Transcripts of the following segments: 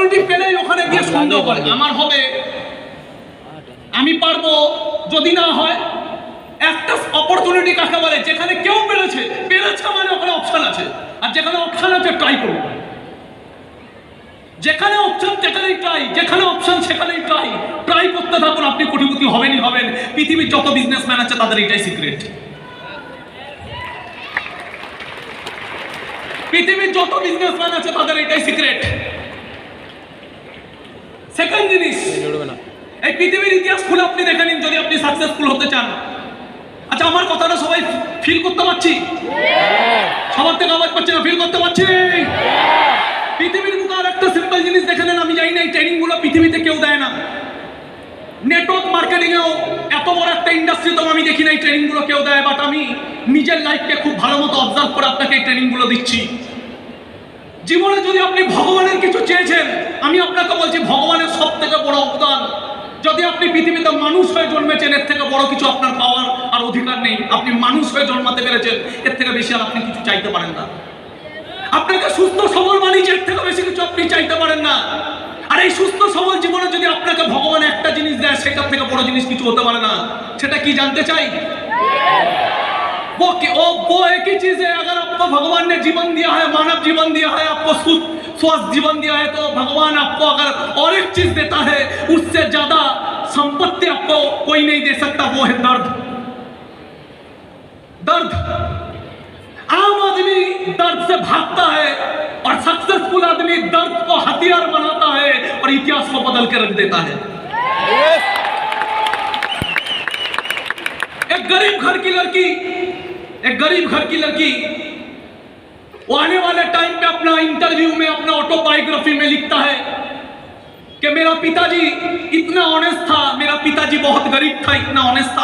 Opportunity পেলেই ওখানে গিয়ে সন্দেহ করে আমার হবে, আমি পারবো, যদি না হয়। একটা অপরচুনিটি কাকে বলে? যেখানে কেউ পেরেছে মানে ওখানে অপশন আছে, আর যেখানে অপশন আছে ট্রাই করবো। যেখানে অপশন সেখানেই ট্রাই, যেখানে অপশন সেখানেই ট্রাই করতে থাকুন, আপনি কোটিপতি হবেনই হবেন। পৃথিবীর যত বিজনেসম্যান আছে তাদের এটাই সিক্রেট। পৃথিবীর যত বিজনেসম্যান আছে তাদের এটাই সিক্রেট। সেকেন্ড জিনিস, এই পৃথিবীর ইতিহাস খুলে আপনি দেখে নিন যদি আপনি সাকসেসফুল হতে চান। আচ্ছা, আমার কথাটা সবাই ফিল করতে পারছি? সবার থেকে আওয়াজ পাচ্ছি না, ফিল করতে পারছি? পৃথিবীর বুকে আর একটা সিম্পল জিনিস দেখে নেন, আমি জানি না এই ট্রেনিং গুলো পৃথিবীতে কেউ দেয় না। নেটওয়ার্ক মার্কেটিং এও এত বড় একটা ইন্ডাস্ট্রি তো আমি দেখি না এই ট্রেনিং গুলো কেউ দেয়, বাট আমি নিজের লাইফকে খুব ভালো মতো অবজার্ভ করে আপনাকে এই ট্রেনিং গুলো দিচ্ছি। জীবনে যদি আপনি ভগবানের কিছু চেয়েছেন, আমি আপনাকে বলছি ভগবানের সব থেকে বড় অবদান, যদি আপনি পৃথিবীতে মানুষ হয়ে জন্মেছেন, এর থেকে বড় কিছু আপনার পাওয়ার আর অধিকার নেই। আপনি মানুষ হয়ে জন্মাতে পেরেছেন, এর থেকে বেশি আর আপনি কিছু চাইতে পারেন না। আপনাকে সুস্থ সবল বানিয়েছে, এর থেকে বেশি কিছু আপনি চাইতে পারেন না। আর এই সুস্থ সবল জীবনে যদি আপনাকে ভগবান একটা জিনিস দেয়, সেটার থেকে বড় জিনিস কিছু হতে পারে না। সেটা কি জানতে চাই? वो एक ही चीज है, अगर आपको भगवान ने जीवन दिया है, मानव जीवन दिया है, आपको स्वस्थ जीवन दिया है, तो भगवान आपको अगर और एक चीज देता है, उससे ज्यादा संपत्ति आपको कोई नहीं दे सकता, वो है दर्द। दर्द। आम आदमी दर्द से भागता है और सक्सेसफुल आदमी दर्द को हथियार बनाता है और इतिहास को बदल के रख देता है। एक गरीब घर की लड़की वो आने वाले टाइम पे अपना इंटरव्यू में, अपना ऑटोबायोग्राफी में लिखता है कि मेरा पिताजी इतना ऑनेस्ट था, मेरा पिताजी बहुत गरीब था, इतना ऑनेस्ट था,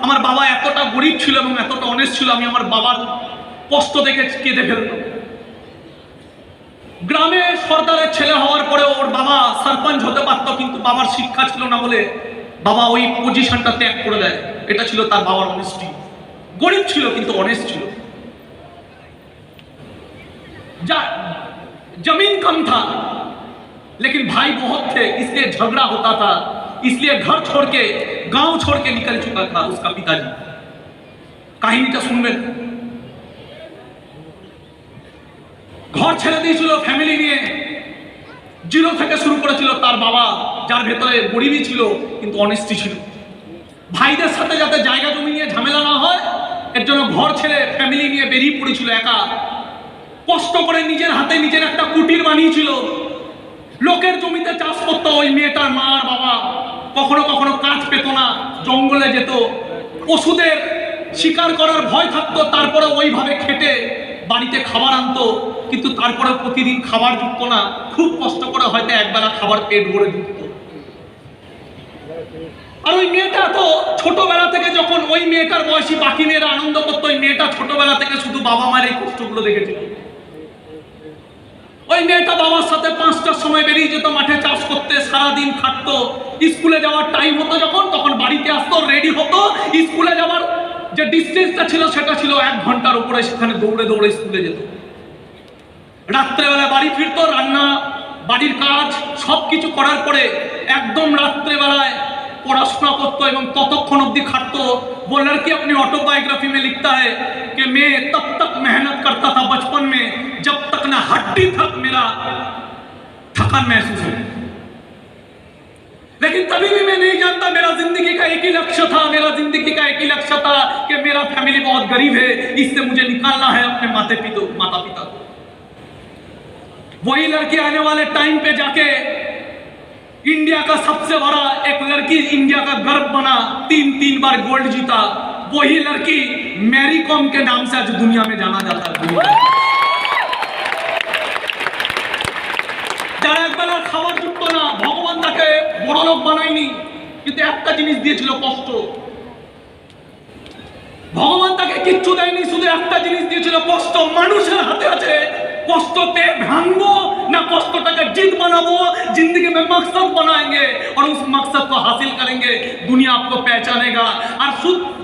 আমার বাবা এতটা গরিব ছিল এবং এতটা অনেস্ট ছিল, আমি আমার বাবার কষ্ট দেখে কেঁদে ফেলতাম। গ্রামে সর্দারের ছেলে হওয়ার পরে ওর বাবা সরপঞ্চ হতে পারতো, কিন্তু বাবার শিক্ষা ছিল না বলে বাবা ওই পজিশনটা ত্যাগ করে দেয়। এটা ছিল তার বাবার অনেস্টি। गरीब छिलो किंतु ऑनेस्ट छिलो। जमीन कम था लेकिन भाई बहुत थे, इसलिए झगड़ा होता था, इसलिए घर छोड़ के, गांव छोड़ के निकल चुका था उसका पिताजी। কাহিনীটা শুনবেন। ঘর ছেড়ে দিয়েছিল ফ্যামিলি নিয়ে, জিরো থেকে শুরু করেছিল তার বাবা, যার ভেতরে গরিবই ছিল কিন্তু অনেস্টি ছিল। ভাইদের সাথে যাতে জায়গা জমি নিয়ে ঝামেলা না হয়, এর জন্য ঘর ছেড়ে ফ্যামিলি নিয়ে বেরিয়ে পড়েছিল একা। কষ্ট করে নিজের হাতে নিজের একটা কুটির বানিয়েছিল, লোকের জমিতে চাষ করতো। ওই মেয়েটার মা আর বাবা কখনো কখনো কাজ পেত না, জঙ্গলে যেত, পশুদের শিকার করার ভয় থাকতো, তারপরে ওইভাবে খেটে বাড়িতে খাবার আনতো, কিন্তু তারপরে প্রতিদিন খাবার জুটতো না, খুব কষ্ট করে হয়তো একবেলা খাবার পেট ভরে জুটতো। আর ওই মেয়েটা তো ছোটবেলা থেকে, যখন ওই মেয়েটার বয়সী বাকি মেয়েরা আনন্দ করতো, ওই মেয়েটা ছোটবেলা থেকে শুধু বাবা মায়ের এই কষ্টগুলো দেখেছিল। ওই মেয়েটা বাবার সাথে 5টার সময় বেরিয়ে যেত মাঠে চাষ করতে, সারাদিন খাটতো। স্কুলে যাওয়ার টাইম হতো যখন, তখন বাড়িতে আসতো, রেডি হতো। স্কুলে যাওয়ার যে ডিস্টেন্সটা ছিল সেটা ছিল 1 ঘন্টার উপরে, সেখানে দৌড়ে দৌড়ে স্কুলে যেত। রাত্রেবেলা বাড়ি ফিরতো, রান্না, বাড়ির কাজ সবকিছু করার পরে একদম রাত্রেবেলায় पढ़ाशुना करते और ततक्षण अब्दि खाटतो। वो लड़की अपनी ऑटोबायोग्राफी में लिखता है कि मैं तब तक मेहनत करता था बचपन में जब तक ना हड्डी तक मेरा थकान महसूस हो, लेकिन तभी भी मैं नहीं जानता, मेरा जिंदगी का एक ही लक्ष्य था, मेरा जिंदगी का एक ही लक्ष्य था कि मेरा फैमिली बहुत गरीब है, इससे मुझे निकालना है अपने माता पिता को। वही लड़की आने वाले टाइम पे जाके इंडिया का सबसे बड़ा एक लड़की, इंडिया का गर्व बना, 3 बार गोल्ड जीता। वही लड़की मैरी कॉम के नाम से आज दुनिया में जाना जाता है। যারা একবেলা খাবার জুটতো না, ভগবান তাকে বড় লোক বানায়নি, কিন্তু একটা জিনিস দিয়েছিল, কষ্ট। ভগবান তাকে কিচ্ছু দেয়নি, শুধু একটা জিনিস দিয়েছিল, কষ্ট। মানুষের হাতে আছে কষ্টকে ভাঙবো না কষ্টটাকে জিত বানাবো, जिंदगी में मकसद बनाएंगे और उस मकसद को हासिल करेंगे, दुनिया आपको पहचानेगा। और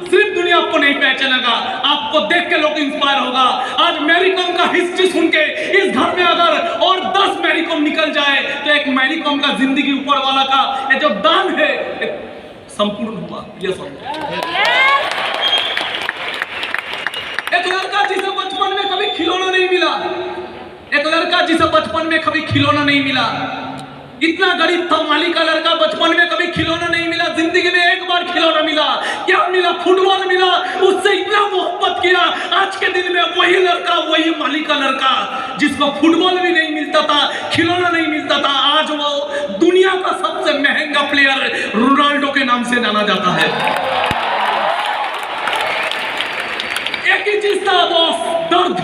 सिर्फ दुनिया आपको नहीं पहचानेगा, आपको देख के लोग इंस्पायर होगा। आज मैरी कॉम का हिस्ट्री सुन के इस घर में अगर और 10 मैरी कॉम निकल जाए तो एक मैरी कॉम का जिंदगी ऊपर वाला का ये जो दान है संपूर्ण हुआ। ये एक लड़का जिसे बचपन में कभी खिलौना नहीं मिला, एक लड़का जिसे बचपन में कभी खिलौना नहीं मिला, इतना गरीब था माली का लड़का, बचपन में कभी खिलौना नहीं मिला, जिंदगी में एक बार खिलौना मिला। क्या मिला? फुटबॉल मिला। उससे इतना मोहब्बत किया। आज के दिन में वही लड़का, वही माली का लड़का जिसको फुटबॉल भी नहीं मिलता था, खिलौना नहीं मिलता था, आज वो दुनिया का सबसे महंगा प्लेयर रोनाल्डो के नाम से जाना जाता है। एक ही चीज था बॉस, दर्द।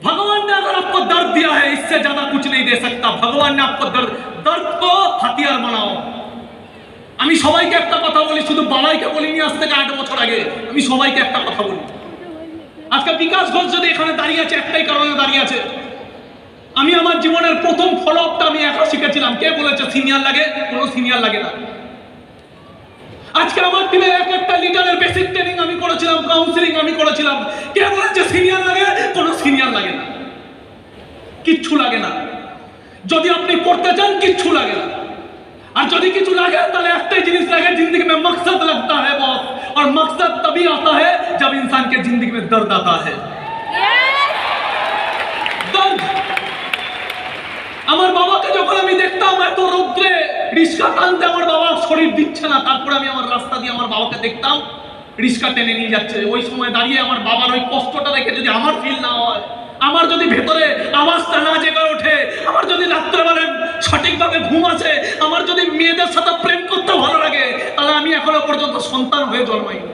भगवान ने अगर आपको दर्द दिया है, इससे ज्यादा कुछ नहीं दे सकता। भगवान ने आपको दर्द को হাতিয়ার বানাও। আমি সবাইকে একটা কথা বলি, শুধু বাবাইকে বলিনি, আজ থেকে 8 বছর আগে আমি সবাইকে একটা কথা বলি। আজকে বিকাশ ঘোষ যদি এখানে দাঁড়িয়ে আছে একটাই কারণে দাঁড়িয়ে আছে, আমি আমার জীবনের প্রথম ফলো আপটা আমি একা শিখেছিলাম। কে বলেছে সিনিয়র লাগে? কোনো সিনিয়র লাগে না। আজকে আমার টিমে এক একটা লিডারের বেসিক ট্রেনিং আমি করেছিলাম, কাউন্সেলিং আমি করেছিলাম। কে বলেছে সিনিয়র লাগে? কোনো সিনিয়র লাগে না, কিচ্ছু লাগে না। যদি আপনি করতে চান কিচ্ছু লাগে না। और যদি কিছু লাগে তাহলে একটাই জিনিস লাগে, जिंदगी में मकसद लगता है बॉस। और मकसद तभी आता है जब इंसान के जिंदगी में दर्द आता है। दर्द। আমার বাবাকে যখন আমি দেখতাম এত রৌদ্রে রিস্কা টানতে, আমার বাবা শরীর দিচ্ছে না, তারপরে আমি আমার রাস্তা দিয়ে আমার বাবাকে দেখতাম রিস্কা টেনে নিয়ে যাচ্ছে। ওই সময় দাঁড়িয়ে আমার বাবার ওই কষ্টটা দেখে যদি আমার ফিল না হয়, আমার যদি ভেতরে আওয়াজটা না জেগে ওঠে, আমার যদি রাত্রেবেলা সঠিকভাবে ঘুম আসে, আমার যদি মেয়েদের সাথে প্রেম করতে ভালো লাগে, তাহলে আমি এখনো পর্যন্ত সন্তান হয়ে জন্মাইনি।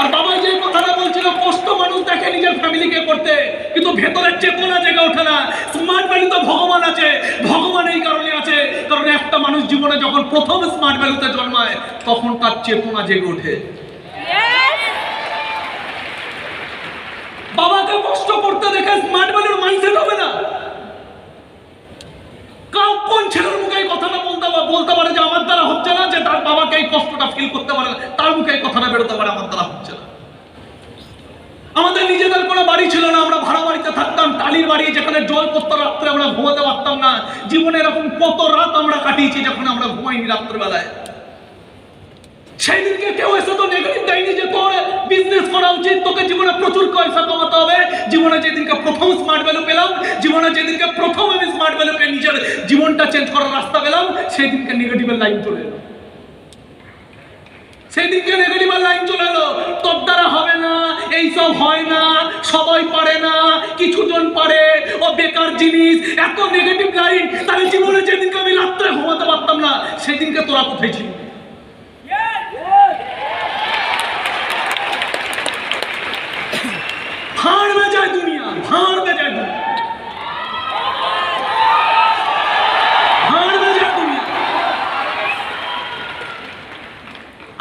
আর বাবা যে কথাটা বলছিল, কষ্ট মানুষ দেখে নিজের ফ্যামিলিকে করতে, কিন্তু ভেতরের চেতনা জেগে ওঠে না। স্মার্ট ভ্যালু তো ভগবান আছে। ভগবান এই কারণে আছে কারণ একটা মানুষ জীবনে যখন প্রথম স্মার্ট ভ্যালুতে জন্মায় তখন তার চেতনা জেগে ওঠে। বাবাকে কষ্ট করতে দেখে স্মার্ট ভ্যালুর মাইন্ডসেট হবে না। কোন ছেলের মুখে এই কথাটা বলতে পারে যে আমার দ্বারা হচ্ছে না, যে তার বাবাকে এই কষ্টটা ফিল করতে পারে না, তার মুখে এই কথাটা বেরোতে পারে আমার দ্বারা হচ্ছে না। আমাদের নিজেদের কোনো বাড়ি ছিল না, আমরা ভাড়া বাড়িতে থাকতাম, টালির বাড়ি, যেখানে জল পড়তো, রাত্রে আমরা ঘুমাতে পারতাম না। জীবনে এরকম কত রাত আমরা কাটিয়েছি যখন আমরা ঘুমাইনি রাত্রেবেলায়। সেই দিনকে কেউ এসে তো নেগেটিভ দেয়নি যে তোর বিজনেস করা উচিত, তোকে জীবনে প্রচুর পয়সা কমাতে হবে। জীবনে যেদিনকে প্রথম স্মার্ট ভ্যালু পেলাম, জীবনে যেদিনকে প্রথম আমি স্মার্ট ভ্যালু পেয়ে নিজের জীবনটা চেঞ্জ করার রাস্তা পেলাম, সেই দিনকে নেগেটিভের লাইন চলে এলো। সেই দিনকে নেগেটিভের লাইন চলে এলো, তোর দ্বারা হবে না, এইসব হয় না, সবাই পারে না, কিছুজন পারে, ও বেকার জিনিস, এত নেগেটিভ লাইন। তাহলে জীবনে যেদিনকে আমি রাত্রে ঘুমাতে পারতাম না, সেদিনকে তোরা কোথায় ছিল? भाड़ में जाए दुनिया, भाड़ में जाए दुनिया, भाड़ में जाए दुनिया।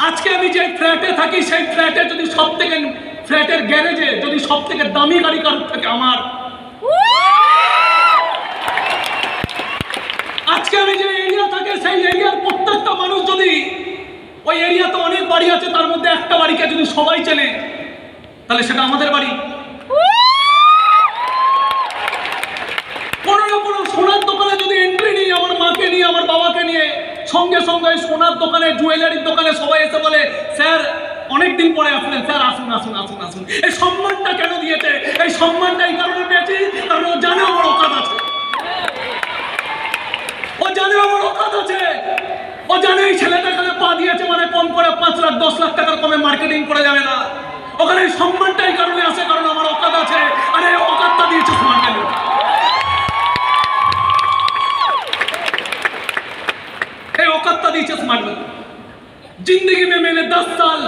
आज के আমি যে ফ্ল্যাটে থাকি, সেই ফ্ল্যাটে যদি সবথেকে ফ্ল্যাটের গ্যারেজে যদি সবথেকে দামি গাড়ি কারোর থাকে আমার। আজকে আমি যে এরিয়া থাকে, সেই এরিয়ার প্রত্যেকটা মানুষ যদি, ওই এরিয়াতে অনেক বাড়ি আছে, তার মধ্যে একটা বাড়িকে যদি সবাই চেনে, তাহলে সেটা আমাদের বাড়ি। কোনো সোনার দোকানে যদি এন্ট্রি নিই, আমার মাকে নিয়ে, আমার বাবাকে নিয়ে, সঙ্গে সঙ্গে সোনার দোকানে, জুয়েলারির দোকানে সবাই এসে বলে, স্যার অনেকদিন পরে আসলেন, স্যার আসুন আসুন আসুন আসুন। এই সম্মানটা কেন দিয়েছে? এই সম্মানটা এই কারণে পেয়েছি কারণ ও জানে আমার অকাত আছে। ও জানে আমার অকাত আছে। ও জানে এই ছেলেটা এখানে পা দিয়েছে মানে কম করে 5 লাখ 10 লাখ টাকার কমে মার্কেটিং করে যাবে না। ওখানে এই সম্মানটা এই কারণে আছে কারণ আমার অকাত আছে। আরে অকাতটা দিয়েছে স্মার্ট ভ্যালু। औकात दीजिए स्मार्ट वैल्यू। जिंदगी में मैंने 10 साल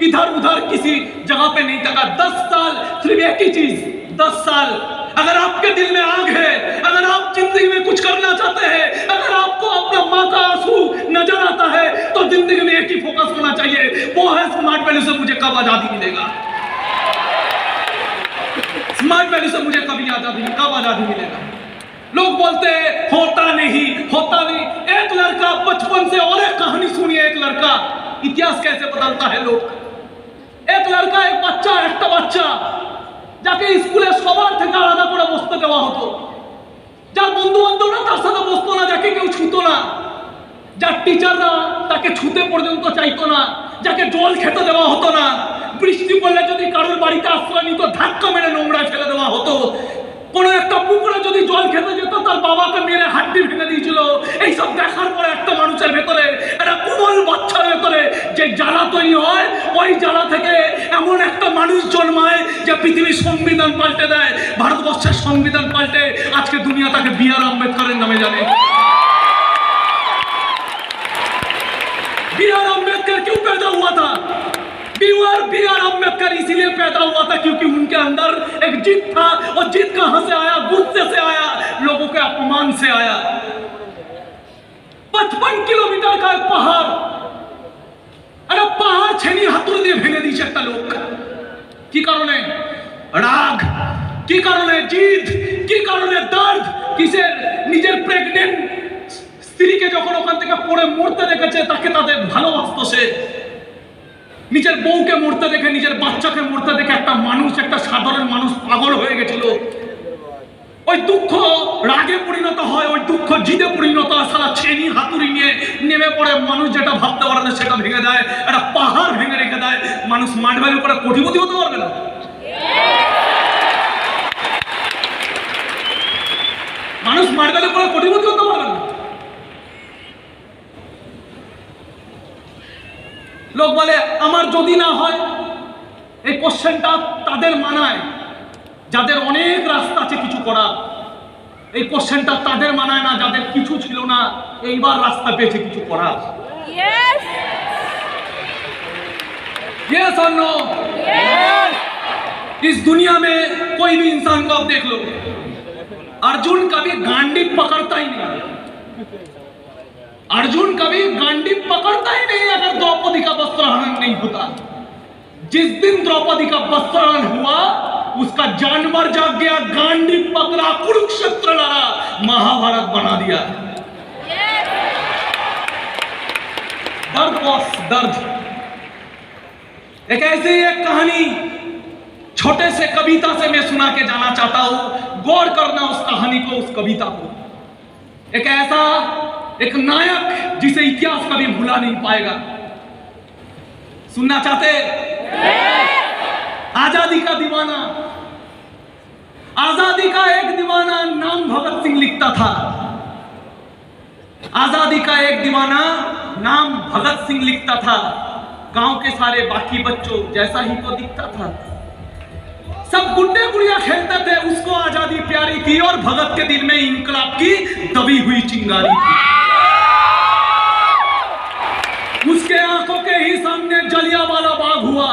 इधर उधर किसी जगह पे नहीं तका। 10 साल सिर्फ एक ही चीज, 10 साल। अगर आपके दिल में आग है, अगर आप जिंदगी में कुछ करना चाहते हैं, अगर आपको अपना माँ का आंसू नजर आता है, तो जिंदगी में एक ही फोकस होना चाहिए, वो है स्मार्ट वैल्यू से मुझे कब आजादी मिलेगा। स्मार्ट वैली से मुझे कब आजादी मिलेगा? लोग बोलते हैं होता नहीं। एक लड़का बचपन से, और एक कहानी सुनिए, एक लड़का इतिहास कैसे बदलता है लोग। एक लड़का, एक बच्चा যাকে স্কুলে সবার থেকে আলাদা করে বসতে দেওয়া হতো, যার বন্ধু বান্ধবরা তার সাথে বসতো না, যাকে কেউ ছুতো না, যার টিচাররা তাকে ছুতে পর্যন্ত চাইতো না, যাকে জল খেতে দেওয়া হতো না, বৃষ্টি পড়লে যদি কারোর বাড়িতে আশ্রয় নিত ধাক্কা মেরে নোংরায় ফেলে দেওয়া হতো, কোনো একটা পুকুরে যদি জল খেতে যেত তার বাবাকে মেরে হাড্ডি ভেঙে দিয়েছিল। এইসব দেখার পরে একটা মানুষের ভেতরে, একটা কোমল বাচ্চার ভেতরে যে জ্বালা তৈরি হয়, ওই জ্বালা থেকে এমন একটা মানুষ জন্মায় যে পৃথিবীর সংবিধান পাল্টে দেয়। ভারতবর্ষের সংবিধান পাল্টে আজকে দুনিয়া তাকে বি.আর. আম্বেদকরের নামে জানে। बी.आर. अम्बेडकर क्यों पैदा हुआ था? बी.आर. अम्बेडकर इसीलिए पैदा हुआ था क्योंकि उनके अंदर एक जिद था, और जिद कहां से आया? गुस्से से आया, लोगों के अपमान से आया। 55 किलोमीटर का एक पहाड़, अरे पहाड़ छेनी हाथुर দিয়ে ভেঙে দিয়েছে একটা লোক। কি কারণে? রাগ। কি কারণে? জিদ। কি কারণে? দর্দ। কিসের? নিজের প্রেগন্যান্ট স্ত্রীকে যখন ওখান থেকে পড়ে মরতে দেখেছে, তাকে তাদের ভালোবাসতো সে। নিজের বউকে মরতে দেখে, নিজের বাচ্চাকে মরতে দেখে একটা মানুষ, একটা সাধারণ মানুষ পাগল হয়ে গেছিল। ওই দুঃখ রাগে পরিণত হয়, ওই দুঃখ জিদে পরিণত হয়, সারা ছেনি হাতুড়ি নিয়ে নেমে পড়ে। মানুষ যেটা ভাবতে পারে না সেটা ভেঙে দেয়, একটা পাহাড় ভেঙে রেখে দেয়। মানুষ মাঠ ভ্যালি করে কোটিপতি হতে পারবে না। মানুষ মাঠ ভ্যালি করে কোটিপতি হতে পারবে না। লোক বলে আমার যদি না হয়, এই কোশ্চেনটা তাদের মানায় যাদের অনেক রাস্তা আছে কিছু করার। এই কোশ্চেনটা তাদের মানায় না যাদের কিছু ছিল না, এইবার রাস্তা পেয়েছে কিছু করার। यस और नो? इस दुनिया में कोई भी इंसान को आप देख लो, अर्जुन कभी गांडी पकड़ता ही नहीं। अर्जुन कभी गांडी पकड़ता ही नहीं अगर द्रौपदी का वस्त्रहरण नहीं होता। जिस दिन द्रौपदी का वस्त्रहरण हुआ, उसका जानवर जाग गया, गांडी पकड़ा, कुरुक्षेत्र लड़ा, महाभारत बना दिया। दर्द बॉस, दर्द। एक ऐसी एक कहानी छोटे से कविता से मैं सुना के जाना चाहता हूं। गौर करना उस कहानी को, उस कविता को। एक ऐसा एक नायक जिसे इतिहास कभी भुला नहीं पाएगा। सुनना चाहते? आजादी का दीवाना। आजादी का एक दीवाना नाम भगत सिंह लिखता था। आजादी का एक दीवाना नाम भगत सिंह लिखता था। गांव के सारे बाकी बच्चों जैसा ही तो दिखता था। सब गुड्डे गुड़िया खेलते थे, उसको आजादी प्यारी थी, और भगत के दिल में इंकलाब की दबी हुई चिंगारी थी। उसके आंखों के ही सामने जलियांवाला बाग हुआ।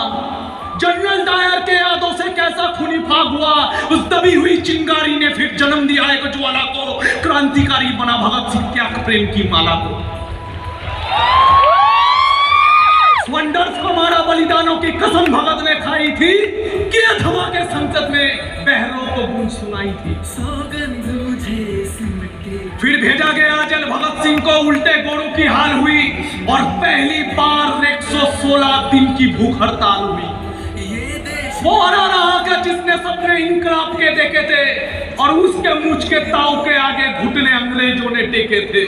जनरल डायर के यादों से कैसा खूनी फाग हुआ। उस दबी हुई चिंगारी ने फिर जन्म दिया एक ज्वाला को, क्रांतिकारी बना भगत सिंह त्याग प्रेम की माला को। वंडर्स को मारा, बलिदानों की कसम भगत ने खाई थी, किए धमाके संसद में, बहरों को गूंज सुनाई थी। फिर भेजा गया जल भगत सिंह को, उल्टे गोरों की हाल हुई, और पहली बार 116 दिन की भूख हड़ताल हुई। वो हरा रहा कि जिसने सपने इंकलाब के देखे थे, और उसके मुझ के ताव के आगे घुटने अंग्रेजों ने टेके थे।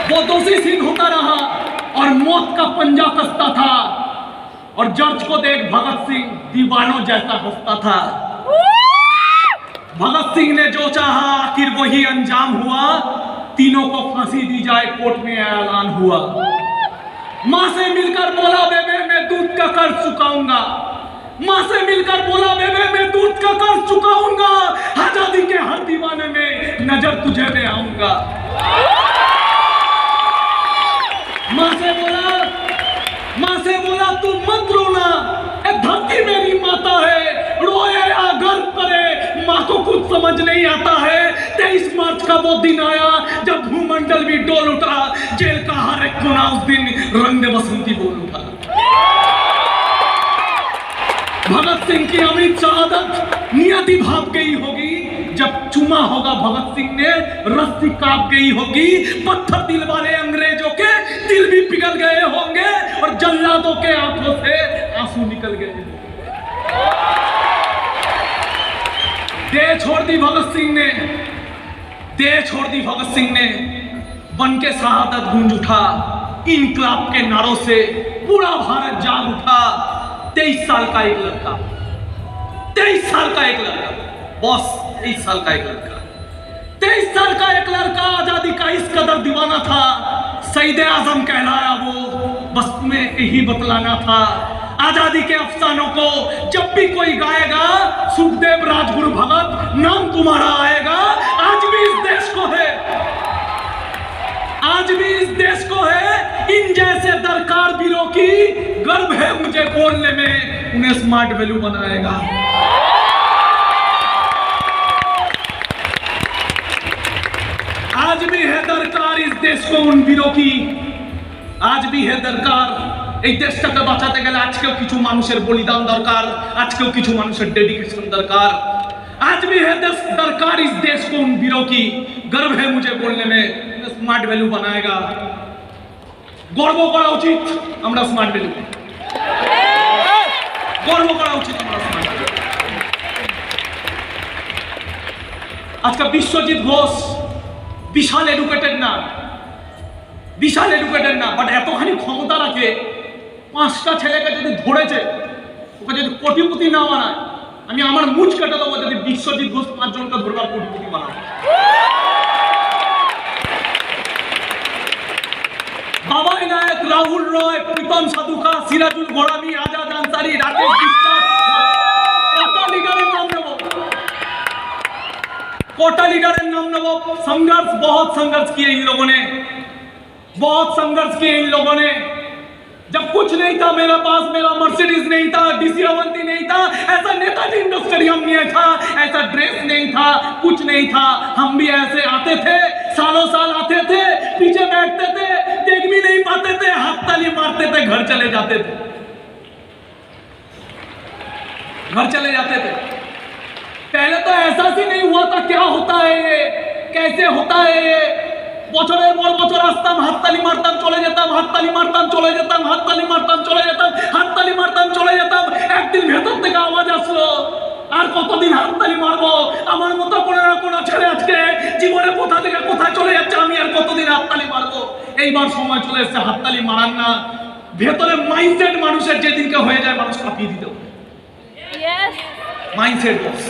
वो दोषी सिंह होता रहा और मौत का पंजा कसता था, और जज को देख भगत सिंह दीवानों जैसा हंसता था। भगत सिंह ने जो चाहा आखिर वही अंजाम हुआ। तीनों को फांसी दी जाए, कोर्ट में ऐलान हुआ। मां से मिलकर बोला बेबे मैं दूध का कर्ज चुकाऊंगा। मां से मिलकर बोला बेबे मैं दूध का कर्ज चुकाऊंगा। आजादी के हर दीवाने में नजर तुझे मैं आऊंगा। मां से बोला तू मत रोना, धरती मेरी माता है, रोए या गर्व करे माँ को कुछ समझ नहीं आता है। 23 मार्च का वो दिन आया जब भूमंडल भी डोल उठा, जेल का हर एक कोना उस दिन रंग बसंती बोल उठा। भगत सिंह की अमृत शहादत नियति भाप गई होगी, जब चुमा होगा भगत सिंह ने रस्सी कांप गई होगी, पत्थर दिल वाले अंग्रेजों के दिल भी पिघल गए होंगे और जल्लादों के आंखों से आंसू निकल गए होंगे। देह छोड़ दी भगत सिंह ने, देह छोड़ दी भगत सिंह ने, बन के शहादत गूंज उठा, इनकलाब के नारों से पूरा भारत जाग उठा। 23 साल का एक लड़का, 23 साल का एक लड़का, बॉस 23 साल का एक लड़का, 23 साल का एक लड़का आजादी का इस कदर दीवाना था, शहीद आजम कहलाया वो, बस तुम्हें यही बतलाना था। आजादी के अफसानों को जब भी कोई गाएगा, सुखदेव राजगुरु भगत नाम तुम्हारा आएगा। आज भी इस देश को है, आज भी इस देश को है इन जैसे दरकार वीरों की गर्व है मुझे बोलने में, उन्हें स्मार्ट वैल्यू बनाएगा। आज भी है दरकार इस देश को उन वीरों की, आज भी है दरकार এই দেশটাকে বাঁচাতে গেলে আজকেও কিছু মানুষের বলিদান দরকার, আজকেও কিছু মানুষের ডেডিকেশন দরকার। आज भी है दरकार इस देश को उन वीरों की गर्व है मुझे बोलने में, स्मार्ट वैल्यू बनाएगा। গর্ব করা উচিত আমরা স্মার্ট ভ্যালু, গর্ব করা উচিত আমরা স্মার্ট ভ্যালু। আজকে বিশ্বজিৎ ঘোষ বিশাল এডুকেটেড না, বিশাল এডুকেটেড না, বাট এতখানি ক্ষমতা রাখে, 5টা ছেলেকে যদি ধরেছে, ওকে যদি কোটিপতি না বানায়, আমি আমার মুখ কেটে দেবো যদি বিশ্বজিৎ ঘোষ 5 জনকে ধরবার কোটিপতি বানায়। বাবাই নায়ক, রাহুল রয়, প্রীতম সাধুকা, সিরাজুল গোরামি, আজাদ আনসারি, রাকেশ বিশ্বাস, কটা লিডারের নাম নেব, कोटा लीडर नाम लो। संघर्ष, बहुत संघर्ष किए इन लोगों ने, बहुत संघर्ष किए इन लोगों ने। जब कुछ नहीं था मेरे पास, मेरा मर्सिडीज नहीं था, डीसी अवंती नहीं था, ऐसा नेताजी इंडस्ट्रियम नहीं था, ऐसा ड्रेस नहीं था, कुछ नहीं था, हम भी ऐसे आते थे, सालों साल आते थे, पीछे बैठते थे, देख भी नहीं पाते थे, हाथ ताली मारते थे, घर चले जाते थे, घर चले जाते थे। पहले तो एहसास ही नहीं हुआ था क्या होता है ये, कैसे होता है ये। বছরের পর বছর আসতাম, হাততালি মারতাম, চলে যেতাম, হাততালি মারতাম, চলে যেতাম, হাততালি মারতাম, চলে যেতাম, হাততালি মারতাম, চলে যেতাম। একদিন ভেতর থেকে আওয়াজ আসলো, আর কতদিন হাততালি মারবো, আমার মতো কোনো না কোনো ছেলে আজকে জীবনে কোথা থেকে কোথায় চলে যাচ্ছে, আমি আর কতদিন হাততালি মারবো। এইবার সময় চলে এসেছে হাততালি মারার না, ভেতরে মাইন্ডসেট মানুষের যেদিনকে হয়ে যায় মানুষ কাঁপিয়ে দিতে হবে। মাইন্ডসেট বস,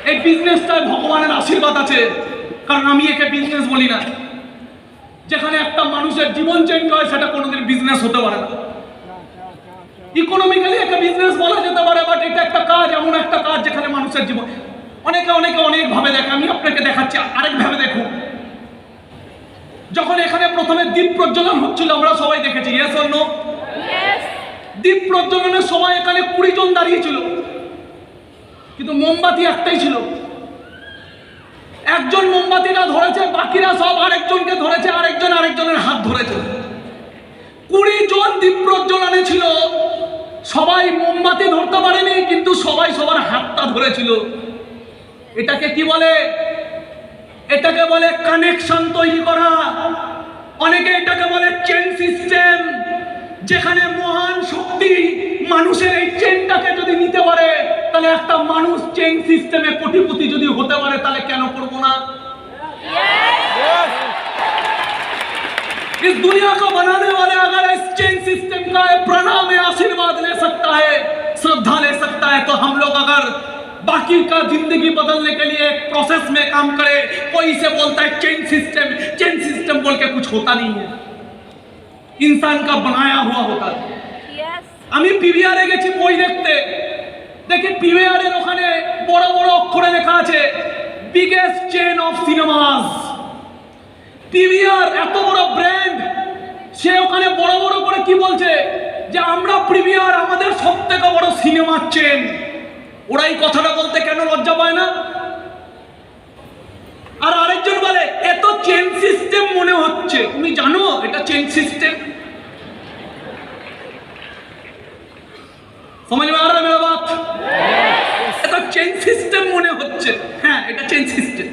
এই বিজনেসটায় ভগবানের আশীর্বাদ আছে, কারণ আমি একে বিজনেস বলি না। যেখানে একটা মানুষের জীবন চেঞ্জ হয় সেটা কোনোদিন বিজনেস হতে পারে না। ইকোনমিক্যালি একে বিজনেস বলা যেতে পারে, বাট এটা একটা কাজ, এমন একটা কাজ যেখানে মানুষের জীবন অনেকে অনেকে অনেক ভাবে দেখে। আমি আপনাকে দেখাচ্ছি আরেক ভাবে দেখুন। যখন এখানে প্রথমে দীপ প্রজ্বলন হচ্ছিল আমরা সবাই দেখেছি, ইয়েস অর নো? দীপ প্রজ্বলনের সময় এখানে 20 জন দাঁড়িয়ে ছিল, কিন্তু মোমবাতি একটাই ছিল। একজন মোমবাতিটা ধরেছে, বাকিরা সব আরেকজনকে ধরেছে, আরেকজন আরেকজনের হাত ধরেছে। 20 জন দীপ প্রজ্বলনে ছিল, সবাই মোমবাতি ধরতে পারেনি, কিন্তু সবাই সবার হাতটা ধরেছিল। এটাকে কি বলে? এটাকে বলে কানেকশন তৈরি করা। অনেকে এটাকে বলে চেন সিস্টেম, যেখানে মহান শক্তি মানুষের এই চেনটাকে যদি নিতে পারে, তাহলে একটা মানুষ চেন সিস্টেমে কোটিপতি যদি হতে পারে, তাহলে কেন করব না? इस दुनिया को बनाने वाले अगर इस चेन सिस्टम का प्रणाम या आशीर्वाद ले सकता है, श्रद्धा ले सकता है, तो हम लोग अगर बाकी का जिंदगी बदलने के लिए एक प्रोसेस में काम करे। कोई इसे बोलता है चेन सिस्टम बोल के कुछ होता नहीं है, इंसान का बनाया हुआ होता है। আমি পিভিআর এ গেছি বই দেখতে, দেখি পিভিআর এর ওখানে বড় বড় অক্ষরে লেখা আছে biggest chain of cinemas. PVR এত বড় ব্র্যান্ড, সে ওখানে বড় বড় করে কি বলছে যে আমরা পিভিআর আমাদের সবথেকে বড় সিনেমার চেন। ওরা এই কথাটা বলতে কেন লজ্জা পায় না? আর আরেকজন বলে এত চেন সিস্টেম মনে হচ্ছে। তুমি জানো এটা চেন সিস্টেম? समझ में आ रहा है मेरा बात? এটা চেইন সিস্টেম মনে হচ্ছে, হ্যাঁ এটা চেইন সিস্টেম,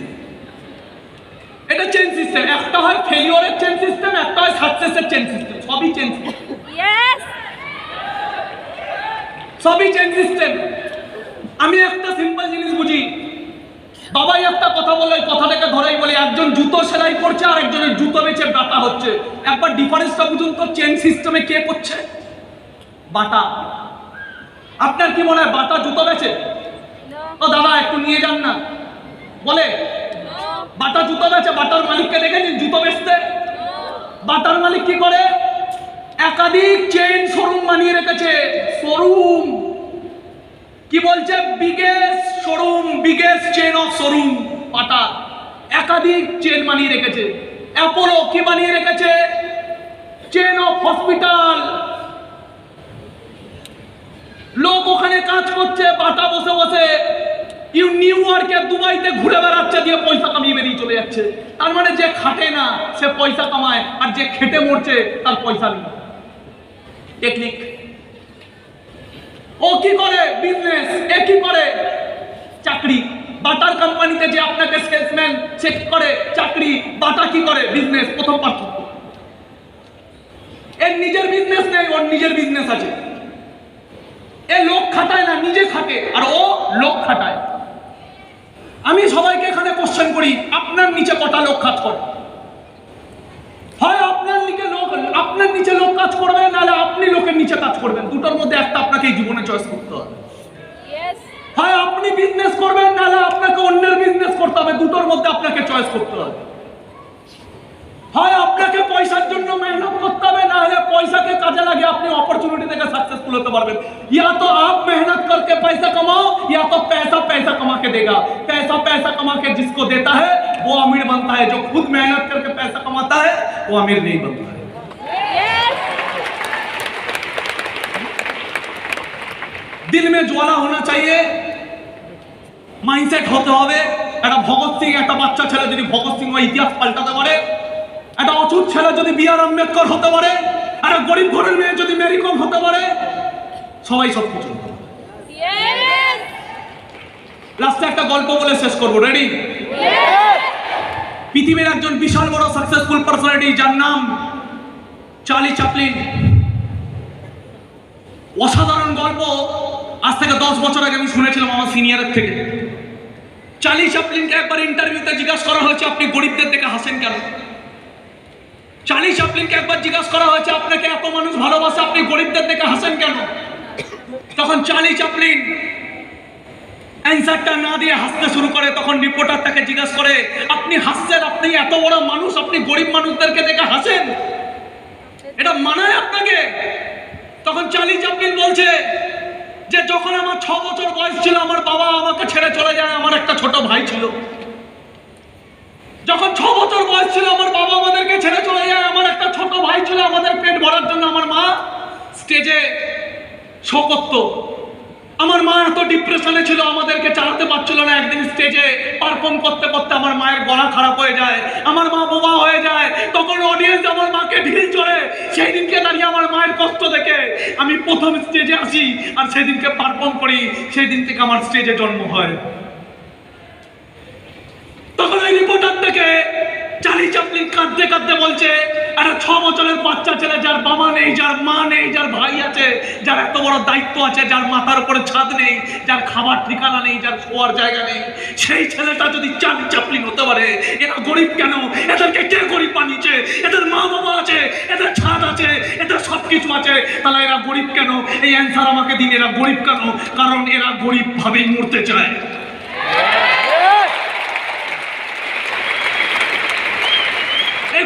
এটা চেইন সিস্টেম। একটা হয় ফেলিওরের চেইন সিস্টেম, একটা হয় সাকসেসের চেইন সিস্টেম, সবই চেইন সিস্টেম, সবই চেইন সিস্টেম। আমি একটা সিম্পল জিনিস বুঝি, বাবাই একটা কথা বলে ওই কথাটাকে ধরেই বলে, একজন জুতো সেলাই করছে আর একজনের জুতো বেচে বাটা হচ্ছে। একবার ডিফারেন্সটা বুঝুন তো, চেইন সিস্টেমে কে করছে? বাটা। আপনার কি মনে হয় বাটা জুতো বেচে? ও দাদা একটু নিয়ে যান না, বলে বাটা জুতো বেচে। বাটার মালিককে দেখেছেন জুতো বেচতে? বাটার মালিক কি করে? একাধিক চেইন শোরুম বানিয়ে রেখেছে। শোরুম কি বলছে? Biggest showroom, biggest chain of showroom Bata. একাধিক চেইন বানিয়ে রেখেছে। অ্যাপোলো কি বানিয়ে রেখেছে? Chain of hospital. লোক ওখানে কাজ করছে, বাটা বসে বসে নিউ ইয়র্কে দুবাইতে ঘুরে বেড়াচ্ছে, দিয়ে পয়সা কামিয়ে বেরিয়ে চলে যাচ্ছে। তার মানে যে খাটে না সে পয়সা কামায়, আর যে খেটে মরছে তার পয়সা নেই। টেকনিক। ও কি করে? বিজনেস। এ কি করে? চাকরি। বাটার কোম্পানিতে যে আপনাকে সেলসম্যান চেক করে চাকরি, বাটা কি করে? বিজনেস। প্রথম পার্থক্য। এর নিজের বিজনেস নেই, ওর নিজের বিজনেস আছে। এ লোক খাটায় না, নিজে খাটে, আর ও লোক খাটায়। আমি সবাইকে এখানে কোশ্চেন করি, আপনার নিচে কটা লোক কাজ করে? হয় আপনার নিচে লোক কাজ করবে, নাহলে আপনি লোকের নিচে কাজ করবেন। দুটোর মধ্যে একটা আপনাকে এই জীবনে চয়েস করতে হবে। হয় আপনি বিজনেস করবেন, নাহলে আপনাকে অন্যের বিজনেস করতে হবে। দুটোর মধ্যে আপনাকে চয়েস করতে হবে। হয় আপনাকে পয়সার জন্য মেহনত করতে হবে, না হলে পয়সাকে কাজে লাগিয়ে আপনি अपॉर्चुनिटी থেকে सक्सेसफुल होते পারবেন। या तो आप मेहनत करके पैसा कमाओ, या तो पैसा पैसा कमा के देगा। पैसा पैसा कमा के जिसको देता है वो अमीर बनता है, जो खुद मेहनत करके पैसा कमाता है वो अमीर नहीं बनता है। दिल में ज्वाला होना चाहिए, माइंडसेट होते হবে। একটা ভগৎ সিং, একটা বাচ্চা ছেলে যদি ভগৎ সিং ওই ইতিহাস পাল্টাতে পারে, একটা অচুত ছেলে যদি বি আর আম্বেদকর হতে পারে, আর গরিব ঘরের মেয়ে যদি মেরি কম হতে পারে, সবাই সব কিছু। লাস্টে একটা গল্প বলে শেষ করবো। রেডি? পৃথিবীর একজন বিশাল বড় সাকসেসফুল পার্সোনালিটি, যার নাম চার্লি চ্যাপলিন। অসাধারণ গল্প। আজ থেকে 10 বছর আগে আমি শুনেছিলাম আমার সিনিয়রের থেকে। চার্লি চ্যাপলিনকে একবার ইন্টারভিউতে জিজ্ঞাসা করা হয়েছে, আপনি গরিবদের দেখে হাসেন কেন? চার্লি চ্যাপলিনকে একবার জিজ্ঞাসা করা হয়েছে, আপনাকে এত মানুষ ভালোবাসে, আপনি গরিবদের দেখে হাসেন কেন? তখন চার্লি চ্যাপলিন অ্যান্সারটা না দিয়ে হাসতে শুরু করে। তখন রিপোর্টার তাকে জিজ্ঞাসা করে, আপনি হাসছেন, আপনি এত বড় মানুষ, আপনি গরিব মানুষদেরকে দেখে হাসেন, এটা মানায় আপনাকে? তখন চার্লি চ্যাপলিন বলছে যে যখন আমার 6 বছর বয়স ছিল, আমার বাবা আমাকে ছেড়ে চলে যায়, আমার একটা ছোট ভাই ছিল। যখন 6 বছর বয়স ছিল, আমার বাবা আমাদেরকে ছেড়ে চলে যায়, আমার একটা ছোট ভাই ছিল। আমাদের পেট ভরার জন্য আমার মা স্টেজে শো করত। আমার মা এত ডিপ্রেশনে ছিল, আমাদেরকে চালাতে পারছিল না। একদিন স্টেজে পারফর্ম করতে করতে আমার মায়ের গলা খারাপ হয়ে যায়, আমার মা বোবা হয়ে যায়। তখন অডিয়েন্স আমার মাকে ঢিল চড়ে। সেই দিনকে দাঁড়িয়ে আমার মায়ের কষ্ট দেখে আমি প্রথম স্টেজে আসি, আর সেই দিনকে পারফর্ম করি। সেই দিন থেকে আমার স্টেজে জন্ম হয়। তখন ওই রিপোর্টার থেকে চার্লি চ্যাপলিন কাঁদতে কাঁদতে বলছে, একটা 6 বছরের বাচ্চা ছেলে, যার বাবা নেই, যার মা নেই, যার ভাই আছে, যার এত বড় দায়িত্ব আছে, যার মাথার উপরে ছাদ নেই, যার খাবার ঠিকানা নেই, যার শোয়ার জায়গা নেই, সেই ছেলেটা যদি চার্লি চ্যাপলিন হতে পারে, এরা গরিব কেন? এদেরকে কে গরিব বানিয়েছে? এদের মা বাবা আছে, এদের ছাদ আছে, এদের সবকিছু আছে, তাহলে এরা গরিব কেন? এই অ্যান্সার আমাকে দিন, এরা গরিব কেন? কারণ এরা গরিব ভাবেই মরতে চায়।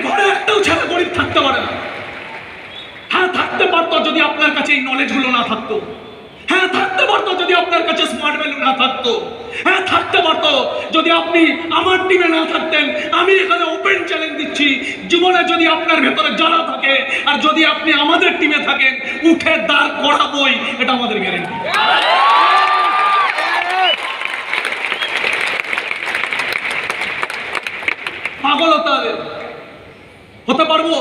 ঘরে একটাও ছেলে গরিব থাকতে পারে না। হ্যাঁ থাকতে পারতো যদি আপনার কাছে এই নলেজ গুলো না থাকতো। হ্যাঁ থাকতে পারতো যদি আপনার কাছে স্মার্ট ভ্যালু না থাকতো। হ্যাঁ থাকতে পারতো যদি আপনি আমার টিমে না থাকতেন। আমি এখানে ওপেন চ্যালেঞ্জ দিচ্ছি, জীবনে যদি আপনার ভেতরে জানা থাকে, আর যদি আপনি আমাদের টিমে থাকেন, উঠে দাঁড় করাবোই, এটা আমাদের গ্যারান্টি। পাগল হতে হবে। হতে পারবো?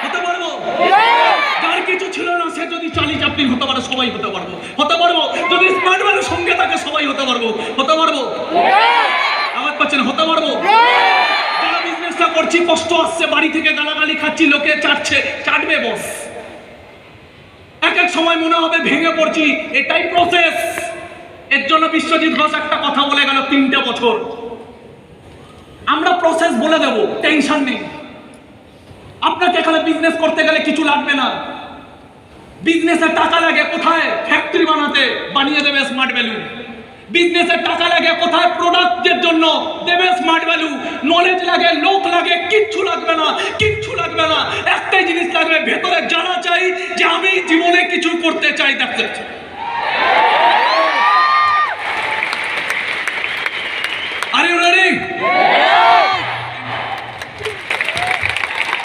হতে পারবো? যার কিছু ছিল না, সে যদি চালি চাপলিন হতে পারে, সবাই হতে পারবো, হতে পারবো। যদি স্মার্ট ভ্যালু সঙ্গে থাকে, সবাই হতে পারবো, হতে পারবো। আওয়াজ পাচ্ছেন? হতে পারবো। যারা বিজনেসটা করছি, কষ্ট আসছে, বাড়ি থেকে গালাগালি খাচ্ছি, লোকে চাটছে, চাটবে বস। এক এক সময় মনে হবে ভেঙে পড়ছি, এটাই প্রসেস। এর জন্য বিশ্বজিৎ ঘোষ একটা কথা বলে গেল 3টে বছর। আমরা প্রসেস বলে দেব, টেনশন নেই। আপনাকে এখানে বিজনেস করতে গেলে কিছু লাগবে না। বিজনেসের টাকা লাগে কোথায়? ফ্যাক্টরি বানাতে, বানিয়ে দেবে স্মার্ট ভ্যালু। বিজনেসের টাকা লাগে কোথায়? প্রোডাক্টের জন্য, দেবে স্মার্ট ভ্যালু। নলেজ লাগে, লোক লাগে, কিচ্ছু লাগবে না, কিচ্ছু লাগবে না। একটাই জিনিস লাগবে, ভেতরে জানা চাই যে আমি জীবনে কিছু করতে চাই। দেখতে